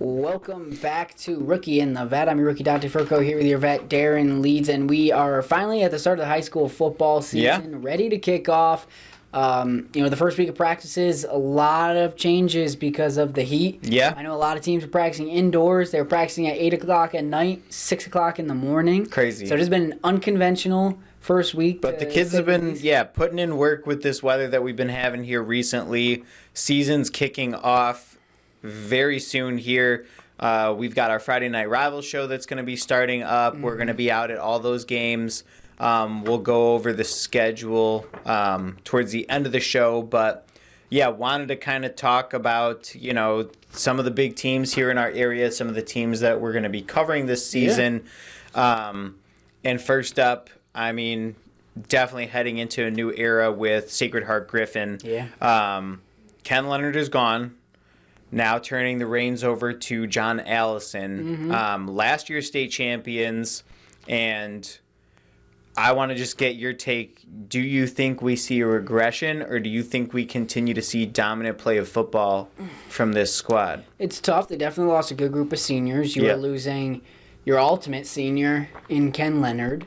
Welcome back to Rookie in the Vet. I'm your rookie, Dante Furco, here with your vet, Darren Leeds, and we are finally at the start of the high school football season, ready to kick off. The first week of practices, a lot of changes because of the heat. Yeah. I know a lot of teams are practicing indoors. They're practicing at 8 o'clock at night, 6 o'clock in the morning. Crazy. So it has been an unconventional first week. But the kids have been, putting in work with this weather that we've been having here recently. Season's kicking off very soon here. We've got our Friday Night Rivals show that's going to be starting up. We're going to be out at all those games. We'll go over the schedule towards the end of the show. But, wanted to kind of talk about, some of the big teams here in our area, some of the teams that we're going to be covering this season. And first up, definitely heading into a new era with Sacred Heart Griffin. Yeah. Ken Leonard is gone. Now turning the reins over to John Allison. Last year's state champions, and I want to just get your take. Do you think we see a regression, or do you think we continue to see dominant play of football from this squad? It's tough. They definitely lost a good group of seniors. You are losing your ultimate senior in Ken Leonard.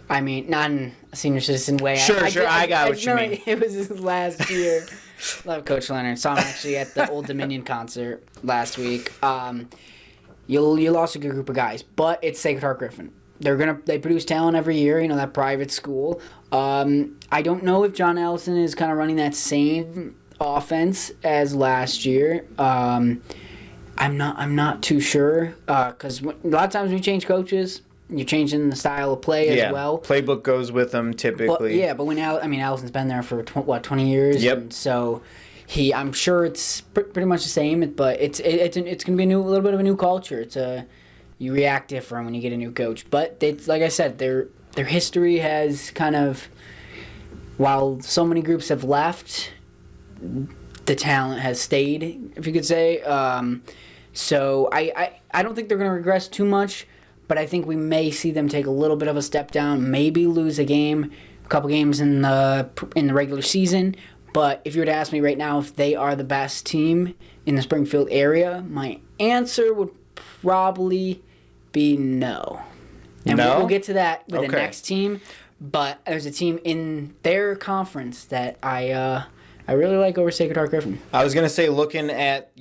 Not in a senior citizen way. Sure, I got what you mean. It was his last year. Love Coach Leonard. Saw him actually at the Old Dominion concert last week. You lost a good group of guys, but it's Sacred Heart Griffin. They produce talent every year. That private school. I don't know if John Allison is kind of running that same offense as last year. I'm not too sure because a lot of times we change coaches. You're changing the style of play as well. Playbook goes with them typically. But when Allison's been there for 20 years. Yep. And so I'm sure it's pretty much the same. But it's going to be a little bit of a new culture. You react different when you get a new coach. But like I said, their history has kind of, while so many groups have left, the talent has stayed, if you could say. So I don't think they're going to regress too much. But I think we may see them take a little bit of a step down, maybe lose a couple games in the regular season. But if you were to ask me right now if they are the best team in the Springfield area, my answer would probably be no. And we'll get to that with the next team. But there's a team in their conference that I really like over Sacred Heart Griffin. I was going to say, looking at,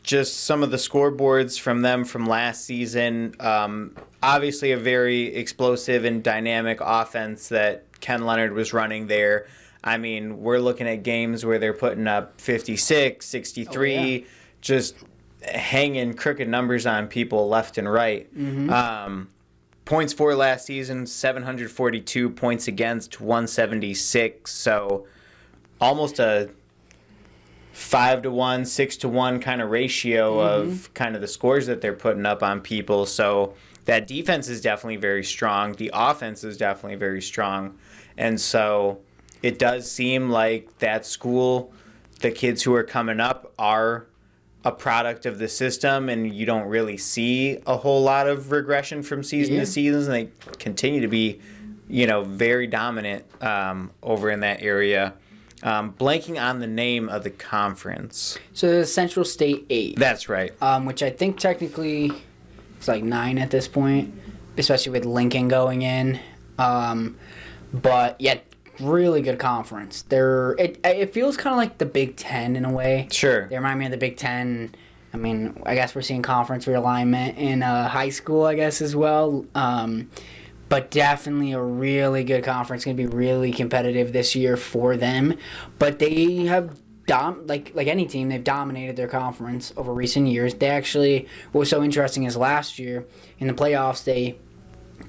just some of the scoreboards from them from last season. Obviously a very explosive and dynamic offense that Ken Leonard was running there. We're looking at games where they're putting up 56, 63, just hanging crooked numbers on people left and right. Points for last season, 742, points against 176. So almost a 5-1, 6-1 kind of ratio of kind of the scores that they're putting up on people. So that defense is definitely very strong. The offense is definitely very strong. And so it does seem like that school, the kids who are coming up are a product of the system, and you don't really see a whole lot of regression from season to season. They continue to be, very dominant over in that area. Blanking on the name of the conference. So the Central State 8. That's right. Which I think technically it's like 9 at this point, especially with Lincoln going in. But really good conference. It feels kind of like the Big Ten in a way. Sure. They remind me of the Big Ten. I guess we're seeing conference realignment in high school, I guess, as well. But definitely a really good conference. Going to be really competitive this year for them. But they have, like any team, they've dominated their conference over recent years. They actually, what was so interesting is last year in the playoffs, they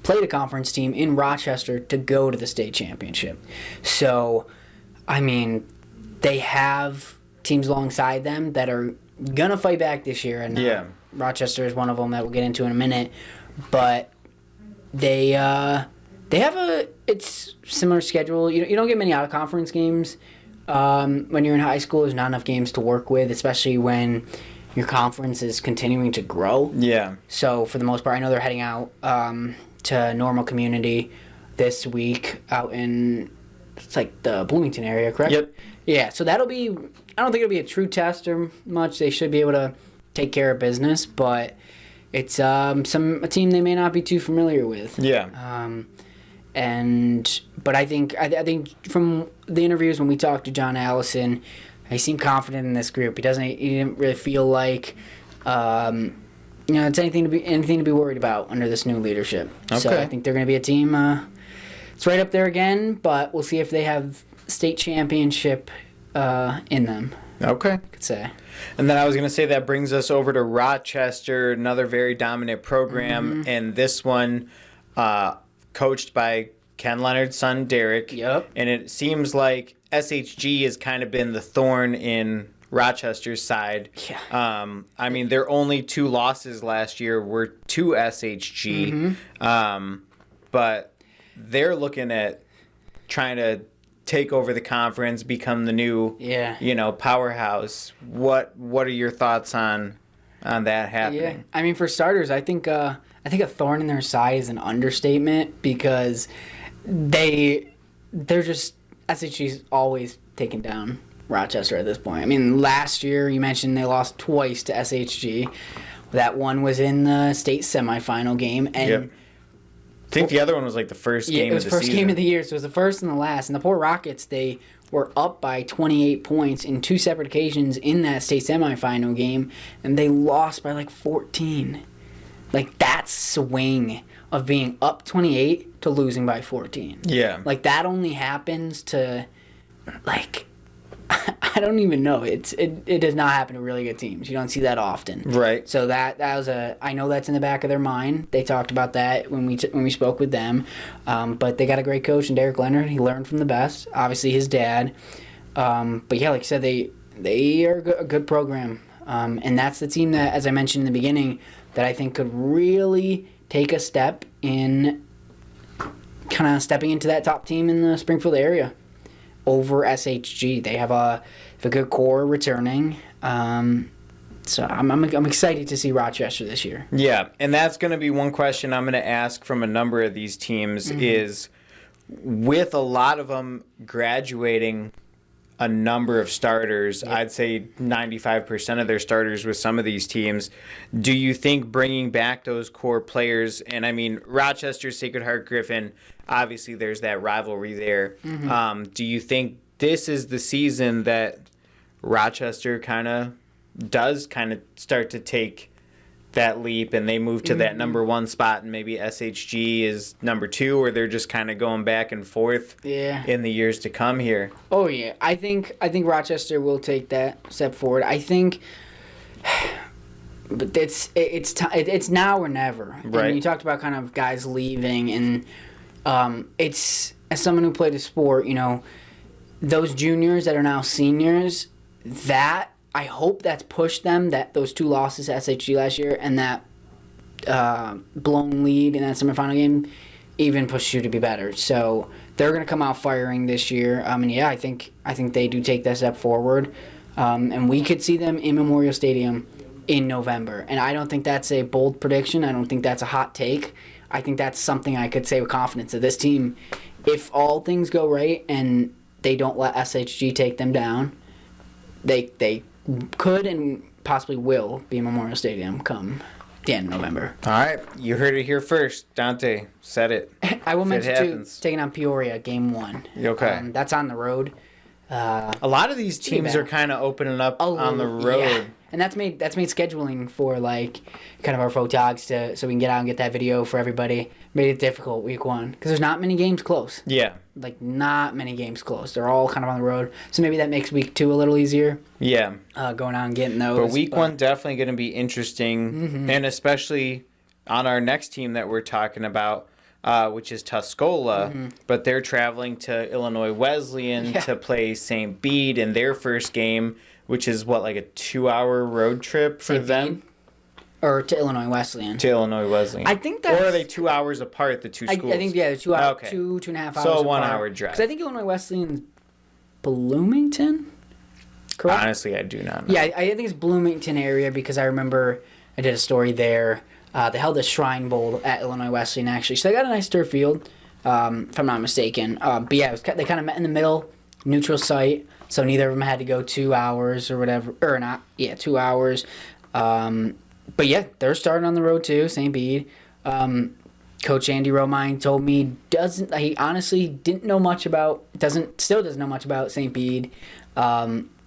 played a conference team in Rochester to go to the state championship. So, they have teams alongside them that are going to fight back this year. And Rochester is one of them that we'll get into in a minute. But they have it's similar schedule. You don't get many out of conference games when you're in high school. There's not enough games to work with, especially when your conference is continuing to grow. Yeah. So for the most part, I know they're heading out to Normal Community this week out in it's like the Bloomington area, correct? Yep. Yeah. So that'll be. I don't think it'll be a true test or much. They should be able to take care of business, but it's a team they may not be too familiar with. Yeah. But I think from the interviews when we talked to John Allison, he seemed confident in this group. He didn't really feel like it's anything to be worried about under this new leadership. Okay. So I think they're going to be a team. It's right up there again, but we'll see if they have state championship in them. Okay. I could say. And then I was going to say that brings us over to Rochester, another very dominant program, and this one coached by Ken Leonard's son, Derek. Yep. And it seems like SHG has kind of been the thorn in Rochester's side. Yeah. I mean, their only 2 losses last year were to SHG, but they're looking at trying to take over the conference, become the new, powerhouse. What are your thoughts on that happening? Yeah, I mean, for starters, I think a thorn in their side is an understatement because they're just SHG's always taken down Rochester at this point. I mean, last year you mentioned they lost twice to SHG. That one was in the state semifinal game, and Yep. I think the other one was like the first game of the season. It was the first game of the year, so it was the first and the last. And the poor Rockets, they were up by 28 points in 2 separate occasions in that state semifinal game, and they lost by like 14. Like, that swing of being up 28 to losing by 14. Yeah. Like, that only happens to, like, I don't even know. It does not happen to really good teams. You don't see that often. Right. So that was I know that's in the back of their mind. They talked about that when we spoke with them. But they got a great coach in Derek Leonard. He learned from the best. Obviously his dad. But yeah, like I said, they are a good program. And that's the team that, as I mentioned in the beginning, that I think could really take a step in kind of stepping into that top team in the Springfield area over SHG. They have a good core returning. So I'm excited to see Rochester this year. Yeah, and that's going to be one question I'm going to ask from a number of these teams is, with a lot of them graduating a number of starters, I'd say 95% of their starters with some of these teams, do you think bringing back those core players, and I mean, Rochester, Sacred Heart, Griffin, obviously there's that rivalry there. Do you think this is the season that Rochester kind of start to take that leap and they move to that number 1 spot and maybe SHG is number 2, or they're just kind of going back and forth in the years to come here? Oh yeah, I think Rochester will take that step forward. I think, but it's now or never. Right. And you talked about kind of guys leaving, and it's, as someone who played a sport, those juniors that are now seniors, that I hope that's pushed them, that those 2 losses to SHG last year and that blown lead in that semifinal game even pushed you to be better. So they're going to come out firing this year. And yeah, I think they do take that step forward. And we could see them in Memorial Stadium in November. And I don't think that's a bold prediction. I don't think that's a hot take. I think that's something I could say with confidence that this team, if all things go right and they don't let SHG take them down, they could and possibly will be in Memorial Stadium come the end of November. All right, you heard it here first. Dante said it. I will mention too, taking on Peoria, game 1. Okay. That's on the road. A lot of these teams are kind of opening up on the road. Yeah. And that's made scheduling for like kind of our photogs so we can get out and get that video for everybody. Made it difficult week 1 because there's not many games close. Yeah. Like not many games close. They're all kind of on the road. So maybe that makes week 2 a little easier. Yeah. Going out and getting those. But week 1 definitely going to be interesting, and especially on our next team that we're talking about, which is Tuscola, but they're traveling to Illinois Wesleyan to play St. Bede in their first game, which is like a 2-hour road trip for them? Or to Illinois Wesleyan. To Illinois Wesleyan. I think that's... Or are they 2 hours apart, the 2 schools? I think, they're 2 hours, okay. 2.5 hours So a 1 hour drive. Because I think Illinois Wesleyan's Bloomington? Correct? Honestly, I do not know. Yeah, I think it's Bloomington area because I remember I did a story there. They held a Shrine Bowl at Illinois Wesleyan, actually. So they got a nice turf field, if I'm not mistaken. But yeah, they kind of met in the middle, neutral site. So neither of them had to go 2 hours or whatever. Or not, 2 hours. But yeah, they're starting on the road too, St. Bede. Coach Andy Romine told me he honestly didn't know much about, still doesn't know much about St. Bede.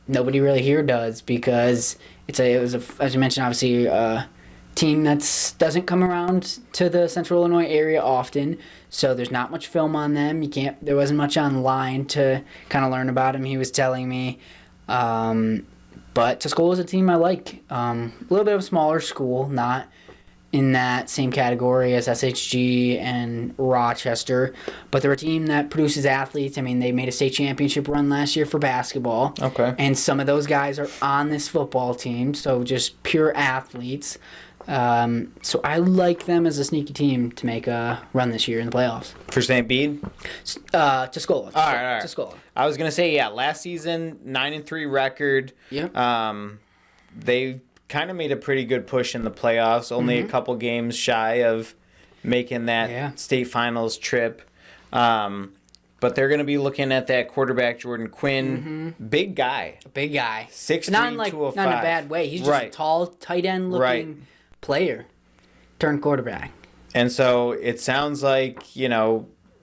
Nobody really here does, because it was as you mentioned, obviously a team that doesn't come around to the Central Illinois area often. So there's not much film on them. There wasn't much online to kind of learn about them. He was telling me. But Tuscola is a team I like. A little bit of a smaller school, not in that same category as SHG and Rochester, but they're a team that produces athletes. I mean, they made a state championship run last year for basketball. Okay. And some of those guys are on this football team, so just pure athletes. So I like them as a sneaky team to make a run this year in the playoffs. For St. Bede? Tuscola. All right. Tuscola. I was gonna say, yeah, last season 9-3 record. Yep. They kind of made a pretty good push in the playoffs. Only a couple games shy of making that state finals trip. But they're going to be looking at that quarterback, Jordan Quinn. Big guy. Big guy. 6'3", not 205. Not in a bad way. He's just a tall, tight end looking player turned quarterback. And so it sounds like,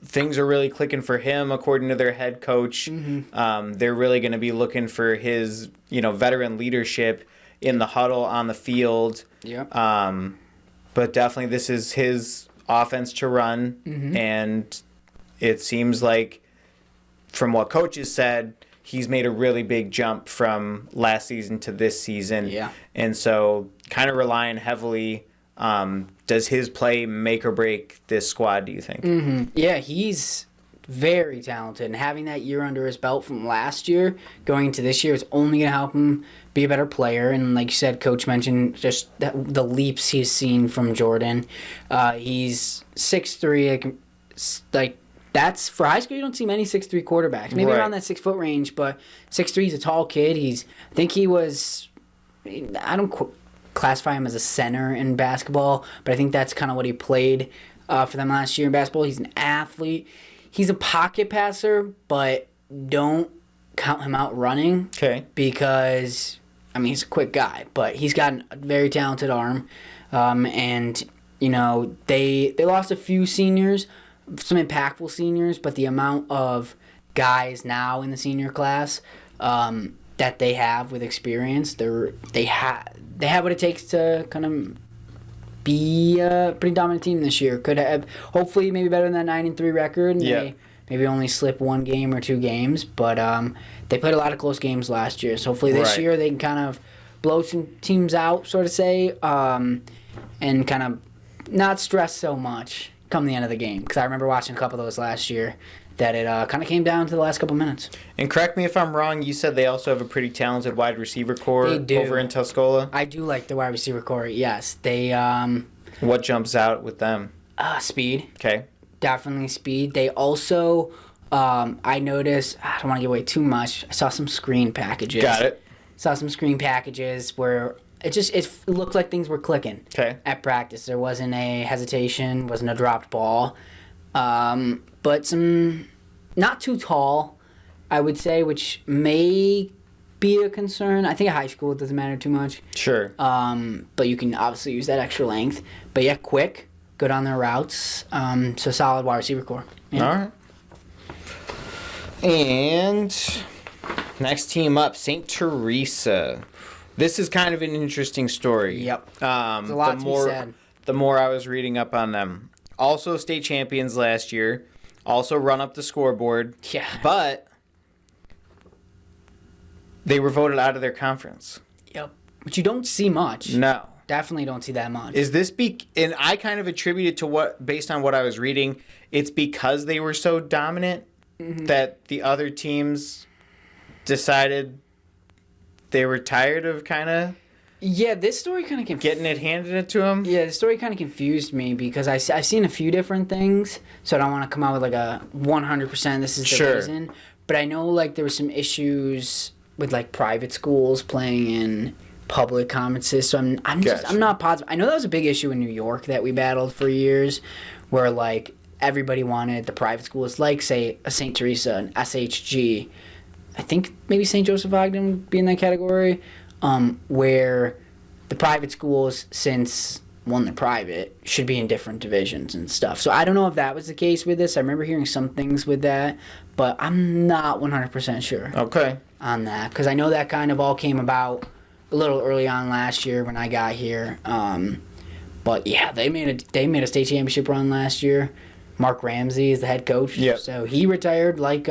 things are really clicking for him, according to their head coach. They're really going to be looking for his, veteran leadership in the huddle, on the field. Yep. But definitely this is his offense to run. And it seems like, from what coaches said, he's made a really big jump from last season to this season. Yeah. And so kind of relying heavily, does his play make or break this squad, do you think? Yeah, he's very talented, and having that year under his belt from last year going into this year is only going to help him be a better player. And like you said, Coach mentioned just the leaps he's seen from Jordan. He's 6'3", like that's for high school. You don't see many 6'3" quarterbacks, maybe around that 6 foot range, but 6'3" is a tall kid. I think he was, I don't classify him as a center in basketball, but I think that's kind of what he played for them last year in basketball. He's an athlete. He's a pocket passer, but don't count him out running. Okay. Because, he's a quick guy, but he's got a very talented arm. And, they lost a few seniors, some impactful seniors, but the amount of guys now in the senior class that they have with experience, they have what it takes to kind of be a pretty dominant team this year. Could have, hopefully, maybe better than that 9-3 record. And maybe only slip 1 game or 2 games, but they played a lot of close games last year. So hopefully this year they can kind of blow some teams out, sort of say, and kind of not stress so much come the end of the game. Because I remember watching a couple of those last year that it kind of came down to the last couple minutes. And correct me if I'm wrong, you said they also have a pretty talented wide receiver core over in Tuscola? I do like the wide receiver core, yes. They what jumps out with them? Speed. Okay. Definitely speed. They also, I noticed, I don't want to give away too much, I saw some screen packages. Got it. Saw some screen packages where it looked like things were clicking at practice. There wasn't a hesitation, wasn't a dropped ball. But some not too tall, I would say, which may be a concern. I think at high school it doesn't matter too much. Sure. But you can obviously use that extra length. But yeah, quick, good on their routes. So solid wide receiver core. Yeah. All right. And next team up, St. Teresa. This is kind of an interesting story. Yep. There's a lot to be said. The more I was reading up on them. Also state champions last year. Also run up the scoreboard. Yeah. But they were voted out of their conference. Yep. But you don't see much. No. Definitely don't see that much. Is this and I kind of attribute it to based on what I was reading, it's because they were so dominant that the other teams decided they were tired of kind of this story kind of getting it handed to them. Yeah, the story kind of confused me because I've seen a few different things, so I don't want to come out with like a 100% this is the reason. But I know like there were some issues with like private schools playing in public conferences, so I'm not positive. I know that was a big issue in New York that we battled for years, where like everybody wanted the private schools, like say a St. Teresa, an SHG. I think maybe St. Joseph Ogden would be in that category, where the private schools, since one, they're private, should be in different divisions and stuff. So I don't know if that was the case with this. I remember hearing some things with that, but I'm not 100% sure Okay. on that, because I know that kind of all came about a little early on last year when I got here. But yeah, they made a state championship run last year. Mark Ramsey is the head coach. Yep. So he retired like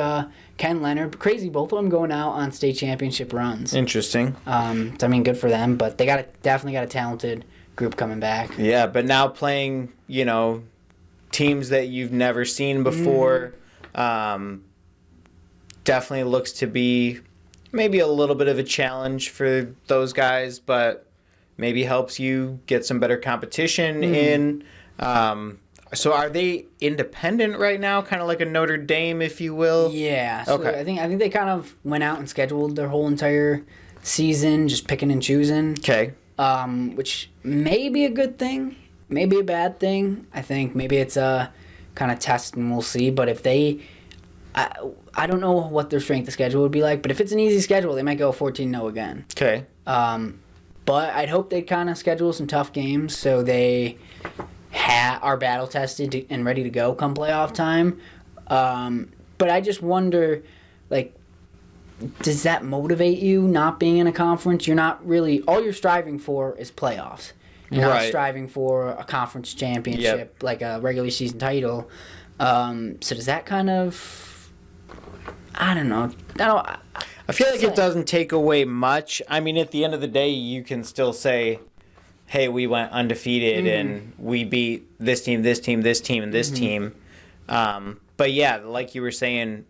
Ken Leonard. Crazy, both of them going out on state championship runs. Interesting. So, I mean, good for them. But they definitely got a talented group coming back. Yeah, but now playing, teams that you've never seen before, definitely looks to be maybe a little bit of a challenge for those guys, but maybe helps you get some better competition in. So are they independent right now, kind of like a Notre Dame, if you will? Yeah. So Okay. I think they kind of went out and scheduled their whole entire season, just picking and choosing. Okay. Which may be a good thing, maybe a bad thing. I think maybe it's a kind of test and we'll see. But if I don't know what their strength of schedule would be like, but if it's an easy schedule, they might go 14-0 again. Okay. But I'd hope they'd kind of schedule some tough games so they are battle tested and ready to go come playoff time. But I just wonder, like, does that motivate you not being in a conference? You're not really, all you're striving for is playoffs. You're not striving for a conference championship, like a regular season title. So does that kind of, I don't know. I feel like it doesn't take away much. I mean, at the end of the day, you can still say, hey, we went undefeated and we beat this team, this team, this team, and this team. But yeah, like you were saying,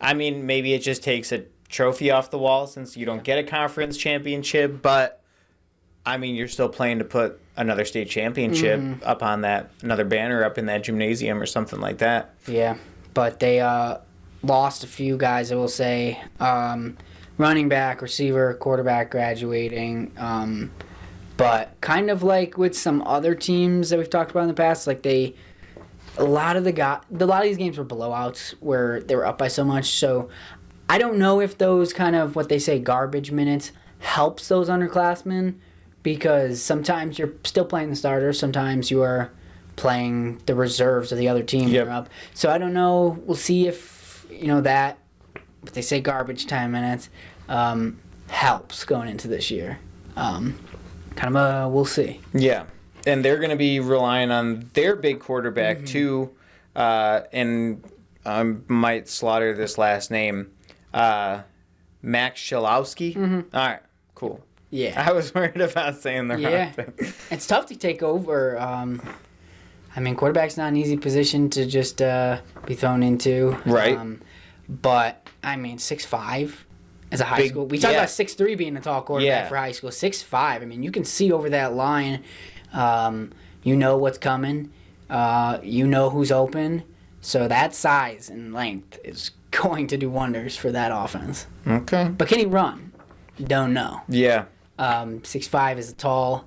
I mean, maybe it just takes a trophy off the wall since you don't get a conference championship. But, I mean, you're still playing to put another state championship up on that, another banner up in that gymnasium or something like that. Yeah, but they lost a few guys, I will say. Running back, receiver, quarterback graduating. But kind of like with some other teams that we've talked about in the past, like a lot of these games were blowouts where they were up by so much. So I don't know if those kind of what they say garbage minutes helps those underclassmen, because sometimes you're still playing the starters, sometimes you are playing the reserves of the other team. Yep. Up. So I don't know. We'll see if that what they say garbage time minutes helps going into this year. We'll see. Yeah, and they're going to be relying on their big quarterback too, and I might slaughter this last name, Max Shilowski. All right, cool. Yeah, I was worried about saying the wrong thing. It's tough to take over. I mean, quarterback's not an easy position to just be thrown into. Right. But I mean, 6'5". As a high school, we talk about 6'3" being a tall quarterback for high school. 6'5", I mean, you can see over that line. You know what's coming. You know who's open. So that size and length is going to do wonders for that offense. Okay. But can he run? Don't know. Yeah. 6'5" is a tall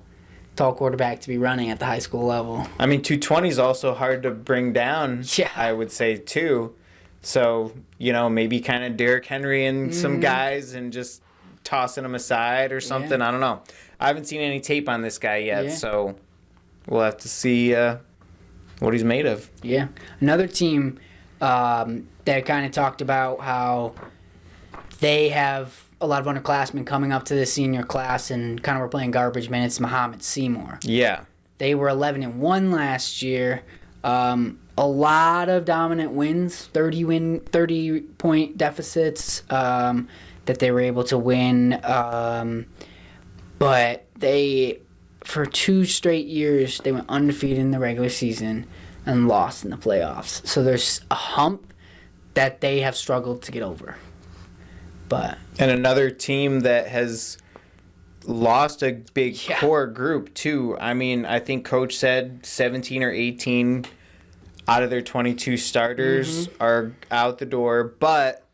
quarterback to be running at the high school level. I mean, 220 is also hard to bring down. Yeah. I would say too. So, maybe kind of Derrick Henry and some guys and just tossing them aside or something. Yeah. I don't know. I haven't seen any tape on this guy yet, so we'll have to see what he's made of. Yeah. Another team that kind of talked about how they have a lot of underclassmen coming up to the senior class and kind of were playing garbage minutes, Muhammad Seymour. Yeah. They were 11-1 last year. A lot of dominant wins, 30-point deficits that they were able to win. But for 2 straight years, they went undefeated in the regular season and lost in the playoffs. So there's a hump that they have struggled to get over. And another team that has lost a big core group, too. I mean, I think Coach said 17 or 18 out of their 22 starters are out the door, but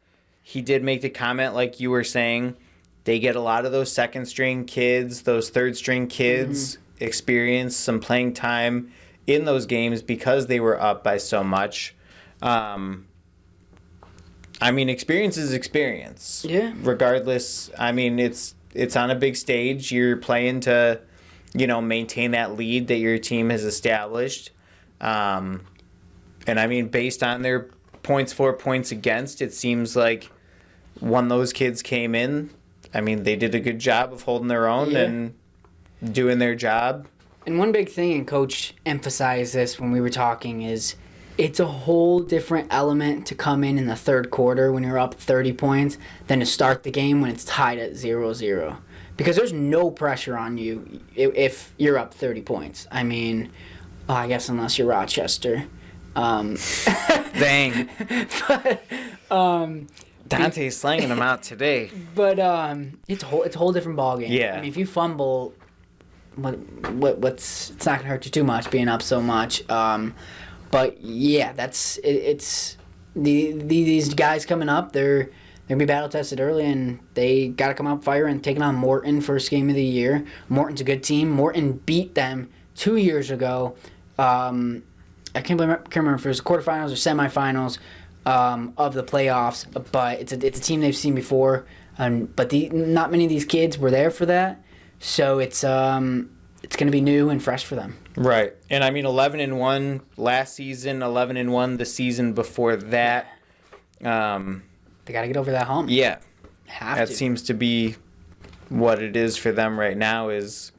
he did make the comment, like you were saying, they get a lot of those second-string kids, those third-string kids experience some playing time in those games because they were up by so much. I mean, experience is experience. Yeah. Regardless, I mean, it's on a big stage. You're playing to maintain that lead that your team has established. And I mean, based on their points for, points against, it seems like when those kids came in, I mean, they did a good job of holding their own and doing their job. And one big thing, and Coach emphasized this when we were talking, is it's a whole different element to come in the third quarter when you're up 30 points than to start the game when it's tied at 0-0. Because there's no pressure on you if you're up 30 points. I mean, I guess unless you're Rochester. Dang. But, Dante's slanging them out today. But it's a whole different ballgame. Yeah. I mean, if you fumble, it's not gonna hurt you too much being up so much. But yeah, it's these guys coming up. They're gonna be battle tested early, and they got to come out firing, taking on Morton first game of the year. Morton's a good team. Morton beat them 2 years ago. I can't remember if it was quarterfinals or semifinals of the playoffs, but it's a team they've seen before. But not many of these kids were there for that, so it's going to be new and fresh for them. Right, and I mean 11-1 last season, 11-1 the season before that. They got to get over that hump. Yeah, That seems to be what it is for them right now. Is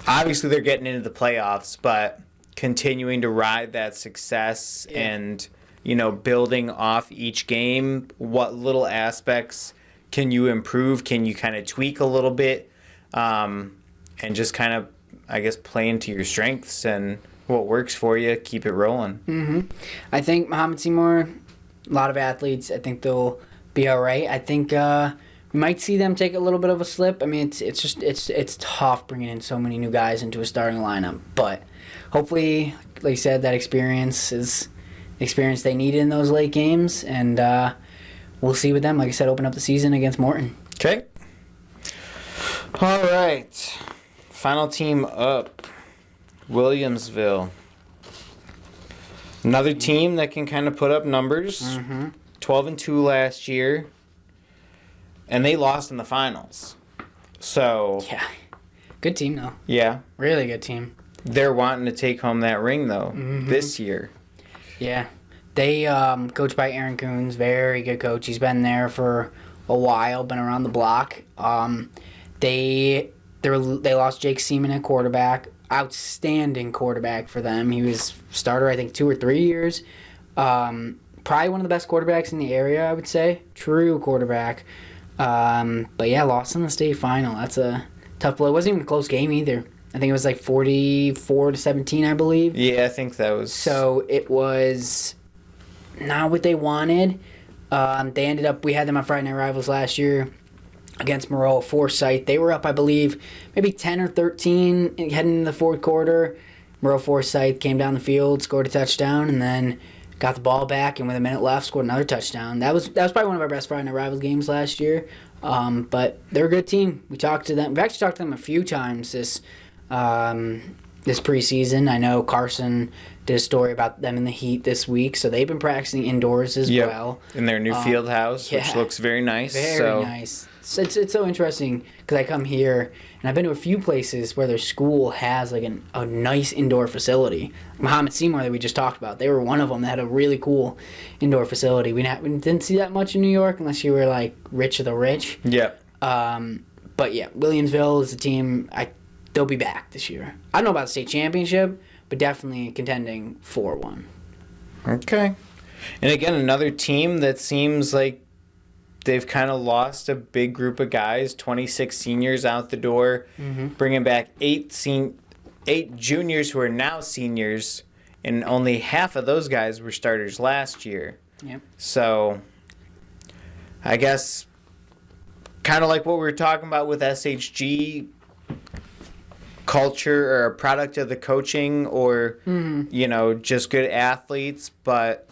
obviously they're getting into the playoffs, but continuing to ride that success and building off each game. What little aspects can you improve? Can you kind of tweak a little bit, and just kind of, I guess, play into your strengths and what works for you? Keep it rolling. Mm-hmm. I think Muhammad Seymour, a lot of athletes, I think they'll be all right. I think we might see them take a little bit of a slip. I mean, it's tough bringing in so many new guys into a starting lineup, but hopefully, like you said, that experience is the experience they needed in those late games, and we'll see with them, like I said, open up the season against Morton. Okay. All right. Final team up, Williamsville. Another team that can kind of put up numbers. 12-2 last year, and they lost in the finals. So Yeah. Good team, though. yeah, Really good team. they're wanting to take home that ring though this year. Yeah. They coached by Aaron Coons, very good coach. He's been there for a while, been around the block. They lost Jake Seaman at quarterback. Outstanding quarterback for them. He was starter, I think, 2 or 3 years. Probably one of the best quarterbacks in the area, I would say. True quarterback. But yeah, lost in the state final. That's a tough blow. It wasn't even a close game either. I think it was like 44-17, I believe. Yeah, I think that was. So it was not what they wanted. They ended up, we had them on Friday Night Rivals last year against Maroa Forsyth. They were up, I believe, maybe 10 or 13 heading into the fourth quarter. Maroa Forsyth came down the field, scored a touchdown, and then got the ball back, and with a minute left, scored another touchdown. That was probably one of our best Friday Night Rivals games last year. But they're a good team. We talked to them. We've actually talked to them a few times this preseason. I know Carson did a story about them in the heat this week, so they've been practicing indoors as well. In their new field house, which looks very nice. Very nice. So it's so interesting because I come here and I've been to a few places where their school has like a nice indoor facility. Muhammad Seymour that we just talked about, they were one of them that had a really cool indoor facility. We didn't see that much in New York unless you were like rich of the rich. Yeah. But yeah, Williamsville is a team. They'll be back this year. I don't know about the state championship, but definitely contending for one. Okay. And again, another team that seems like they've kind of lost a big group of guys, 26 seniors out the door, bringing back 8 juniors who are now seniors, and only half of those guys were starters last year. Yep. So I guess kind of like what we were talking about with SHG, culture or a product of the coaching or, just good athletes. But,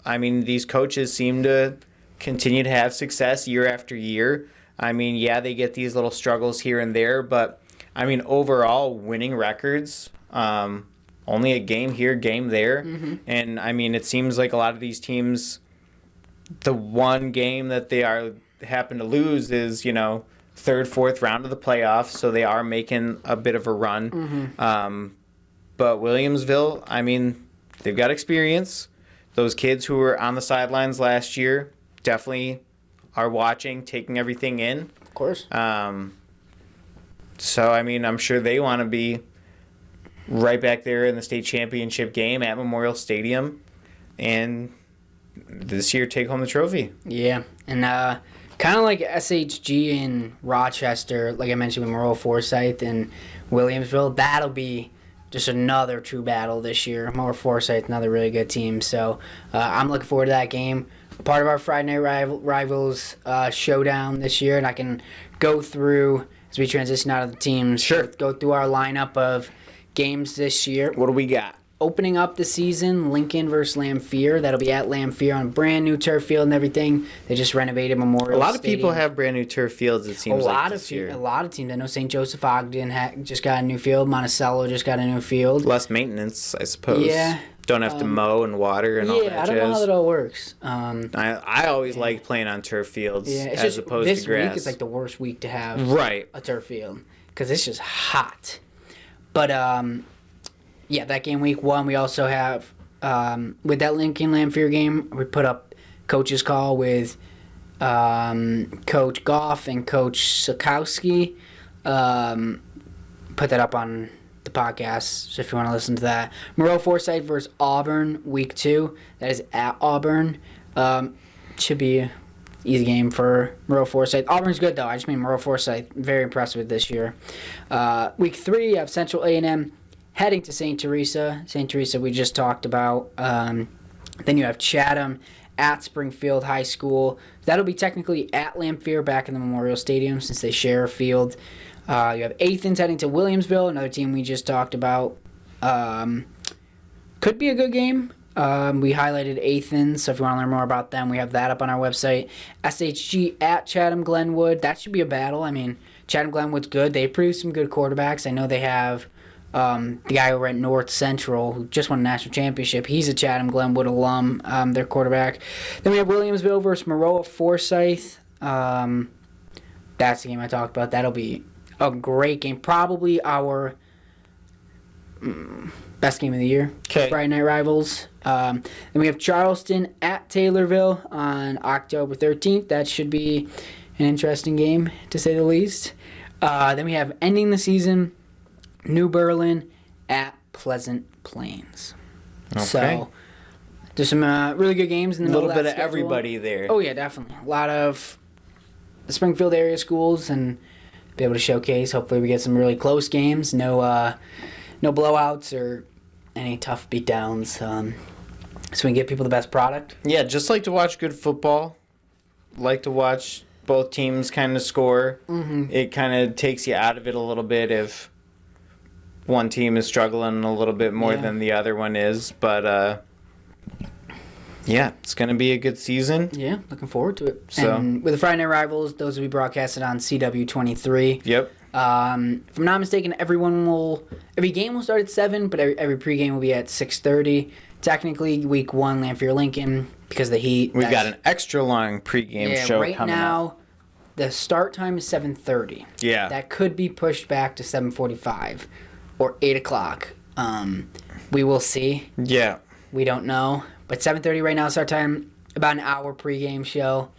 I mean, these coaches seem to continue to have success year after year. I mean, yeah, they get these little struggles here and there, but, I mean, overall, winning records, only a game here, game there. And, I mean, it seems like a lot of these teams, the one game that they happen to lose is, third, fourth round of the playoffs, so they are making a bit of a run. But Williamsville, I mean, they've got experience. Those kids who were on the sidelines last year definitely are watching, taking everything in. Of course. So, I mean, I'm sure they want to be right back there in the state championship game at Memorial Stadium and this year take home the trophy. Yeah, and kind of like SHG in Rochester, like I mentioned with Monroe Forsyth and Williamsville, that'll be just another true battle this year. Monroe Forsyth, another really good team. So I'm looking forward to that game. Part of our Friday Night Rivals showdown this year, and I can go through, as we transition out of the teams, Sure. go through our lineup of games this year. What do we got? Opening up the season, Lincoln versus Lamphere. That'll be at Lamphere on a brand new turf field and everything. They just renovated Memorial A lot of Stadium. people have brand new turf fields, it seems like this year. A lot of teams. I know St. Joseph Ogden just got a new field. Monticello just got a new field. Less maintenance, I suppose. Yeah. Don't have to mow and water and all that Yeah, I don't know how that all works. I always like playing on turf fields It's as just opposed this to grass. week is like the worst week to have Right. a turf field because it's just hot. But yeah, that game week 1, we also have with that Lincoln Lamphere game, we put up coach's call with Coach Goff and Coach Sikowski. Put that up on the podcast so if you want to listen to that. Monroe Forsyth versus Auburn week 2. That is at Auburn. Should be an easy game for Monroe Forsyth. Auburn's good though. I just mean Monroe Forsyth very impressed with this year. Week 3, you have Central A&M heading to St. Teresa. St. Teresa we just talked about. Then you have Chatham at Springfield High School. That'll be technically at Lamphere back in the Memorial Stadium since they share a field. You have Athens heading to Williamsville, another team we just talked about. Could be a good game. We highlighted Athens, so if you want to learn more about them, we have that up on our website. SHG at Chatham Glenwood. That should be a battle. I mean, Chatham Glenwood's good. They produce some good quarterbacks. I know they have the guy over at North Central who just won a national championship. He's a Chatham Glenwood alum, their quarterback. Then we have Williamsville versus Monroe Forsyth. That's the game I talked about. That'll be a great game. Probably our best game of the year. Okay. Friday Night Rivals. Then we have Charleston at Taylorville on October 13th. That should be an interesting game, to say the least. Then we have ending the season, New Berlin at Pleasant Plains. Okay. So there's some really good games in the A middle little bit that of schedule. everybody there. Oh yeah, definitely. A lot of the Springfield area schools and be able to showcase. Hopefully we get some really close games. No blowouts or any tough beatdowns. So we can get people the best product. Yeah, just like to watch good football. Like to watch both teams kind of score. Mm-hmm. It kind of takes you out of it a little bit if one team is struggling a little bit more than the other one is. But yeah, it's going to be a good season. Yeah, looking forward to it. So, and with the Friday Night Rivals, those will be broadcasted on CW23. Yep. If I'm not mistaken, every game will start at 7, but every pregame will be at 6:30. Technically, week 1, Lamphere Lincoln, because of the heat. We've got an extra long pregame show right coming now, up. the start time is 7:30. Yeah. That could be pushed back to 7:45 or 8 o'clock. We will see. Yeah. We don't know. But 7:30 right now, start time, about an hour pregame show.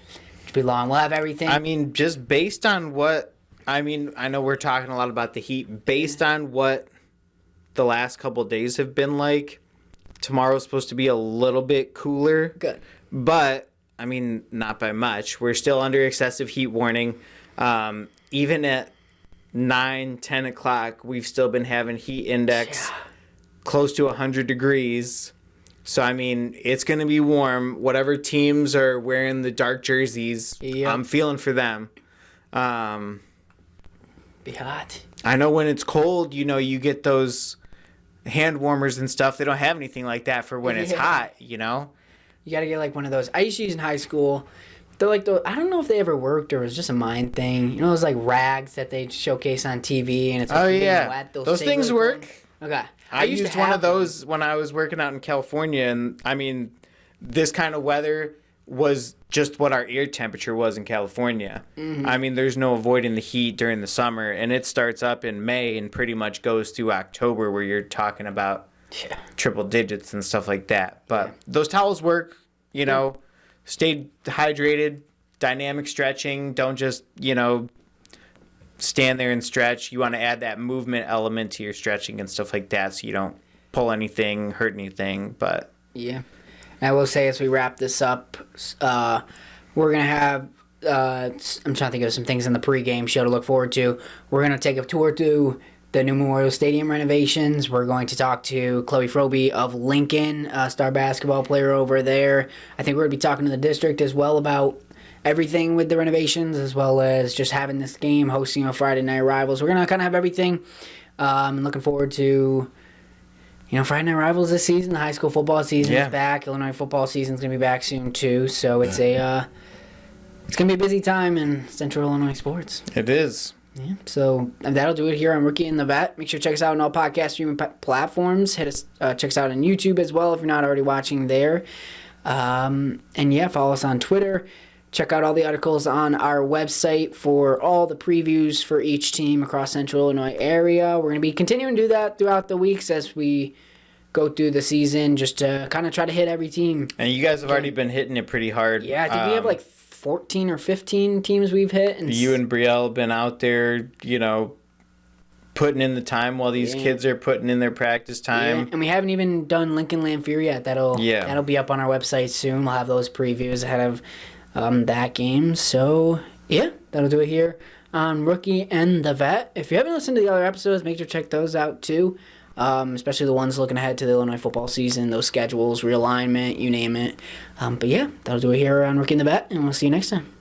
Should be long. We'll have everything. I mean, just based on what... I mean, I know we're talking a lot about the heat. Based on what the last couple of days have been like, tomorrow's supposed to be a little bit cooler. Good. But, I mean, not by much. We're still under excessive heat warning. Even at 9, 10 o'clock, we've still been having heat index close to 100 degrees. So, I mean, it's going to be warm. Whatever teams are wearing the dark jerseys, I'm feeling for them. Be hot. I know when it's cold, you get those hand warmers and stuff. They don't have anything like that for when it's hot, You got to get like one of those. I used to use in high school. They're like I don't know if they ever worked or it was just a mind thing. You know those like rags that they showcase on TV and it's like wet. Those things work. Okay. I used one of those when I was working out in California, and I mean, this kind of weather, was just what our air temperature was in California. I mean, there's no avoiding the heat during the summer, and it starts up in May and pretty much goes through October, where you're talking about triple digits and stuff like that. But those towels work, stay hydrated, dynamic stretching. Don't just, stand there and stretch. You want to add that movement element to your stretching and stuff like that, so you don't pull anything, hurt anything. But yeah. And I will say, as we wrap this up, we're going to have, I'm trying to think of some things in the pregame show to look forward to. We're going to take a tour to the new Memorial Stadium renovations. We're going to talk to Chloe Froby of Lincoln, star basketball player over there. I think we're going to be talking to the district as well about everything with the renovations, as well as just having this game, hosting a Friday Night Rivals. We're going to kind of have everything. Looking forward to, Friday Night Rivals this season. The high school football season is back. Illinois football season's going to be back soon, too. So it's it's going to be a busy time in Central Illinois sports. it is. Yeah, so that'll do it here on Rookie and the Vet. Make sure to check us out on all podcast streaming platforms. Check us out on YouTube as well if you're not already watching there. Follow us on Twitter. Check out all the articles on our website for all the previews for each team across Central Illinois area. We're going to be continuing to do that throughout the weeks as we go through the season, just to kind of try to hit every team. And you guys have already been hitting it pretty hard. Yeah, I think we have 14 or 15 teams we've hit. And you and Brielle have been out there, putting in the time while these kids are putting in their practice time. Yeah, and we haven't even done Lincoln Lanphier yet. That'll be up on our website soon. We'll have those previews ahead of that game. So, that'll do it here on Rookie and the Vet. If you haven't listened to the other episodes, make sure to check those out too, especially the ones looking ahead to the Illinois football season, those schedules, realignment, you name it. That'll do it here on Rookie and the Vet, and we'll see you next time.